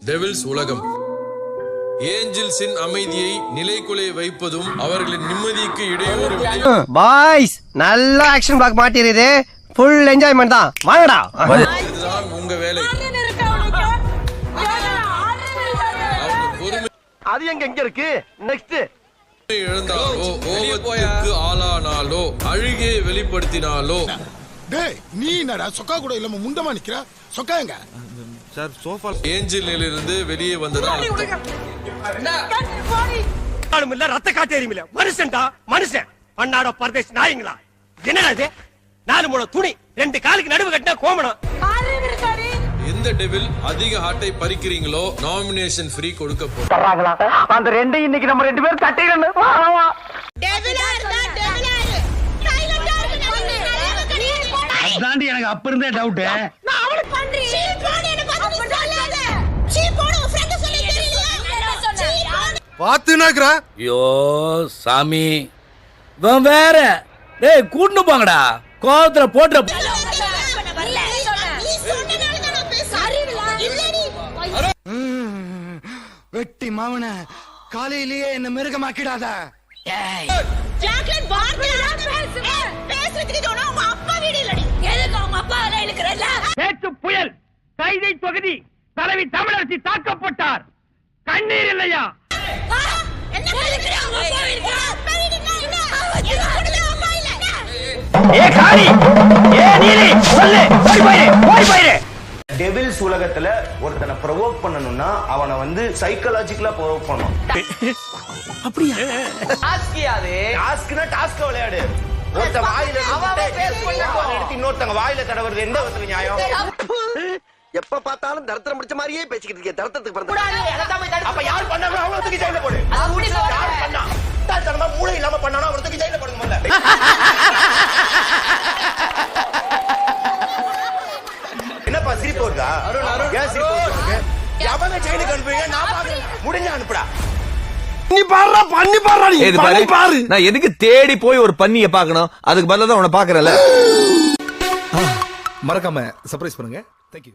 Devil's உலகம். ஏஞ்சல்ஸின் அமைதியை நிலைக்குலை வைப்பதும் அவர்களின் நிம்மதிக்கு இடையூறு. பாய்ஸ் நல்ல ஆக்ஷன் பிளாக் மாட்டிருது. ஃபுல் என்ஜாய்மென்ட் தான். வாங்கடா. இதுதான் உங்க வேலை. அது எங்க இருக்கு? நெக்ஸ்ட் இழந்தாலோ, கோபத்துக்கு ஆளானாலோ, அழுகே வெளிப்படுத்தினாலோ, டேய் நீ என்னடா சொக்கா கூட இல்லாம முண்டமா நிக்கிற? சொக்கா எங்க? சார் சோஃபா ஏஞ்சலிலிருந்து வெளியே வந்ததா அர்த்தம். இல்ல ரத்த காட்டேரியும் இல்ல. மனுஷன்டா மனுஷன். அண்ணாட பரதேஷ் நாயங்களா? என்னடா இது? 4 முழ துணி 2 காலுக்கு நடுவு கட்டினா கோமணம். எந்த டெவில் அதிக ஹார்ட்டை பறிக்கிறீங்களோ நாமினேஷன் ஃப்ரீ கொடுக்க போறாங்களா? அந்த ரெண்டு இன்னைக்கு நம்ம 2 பேரும் தட்டிடணும். அதாண்டி எனக்கு அப்ப இருந்தே டவுட். பாத்துனாக்குற ஐயோ சாமி இவன் வேற. டேய் கூட்டு போங்கடா. கோவத்துல போட்டு வெட்டி மாவன காலையிலேயே என்ன மிருகமாக்கிடாத. நேற்று புயல் கைதை தொகுதி தலைவி தமிழரசி தாக்கப்பட்டார். கண்ணீர் இல்லையா? டெவில்ஸ் உலகத்துல ஒருத்தனை ப்ரொவோக் பண்ணனும்னா அவனை வந்து சைக்காலஜிக்கலா ப்ரொவோக் பண்ணணும். அப்படியா? டாஸ்க்னா டாஸ்க் விளையாடு. ஒருத்த வாயில எடுத்து இன்னொருத்தங்க வாயில தடவுறது எந்த விதத்துல நியாயம்? எப்ப பார்த்தாலும் தரத்திரம் பிடிச்ச மாதிரியே பேசிக்கிட்டு இருக்கே. தரத்துக்கு பிறந்த அப்ப யார் பண்ணாங்களோ அவங்கள தூக்கி ஜெயில போடு. யார் பண்ணா தரமா மூளை இல்லாம பண்ணானோ அவங்கள தூக்கி ஜெயில போடுங்க முதல்ல. என்னப்பா சிரிப்பு வருதா? ஏன் சிரிப்பு வருது? எவங்க ஜெயிலுக்கு அனுப்புவீங்க? நான் பாக்குறேன். முடிஞ்ச அனுப்புடா. நான் எதுக்கு தேடி போய் ஒரு பண்ணிய பாக்கணும்? அதுக்கு பதிலா தான் உன்னை பாக்குறேன்ல. மறக்காம சர்ப்ரைஸ் பண்ணுங்க. தேங்க்யூ.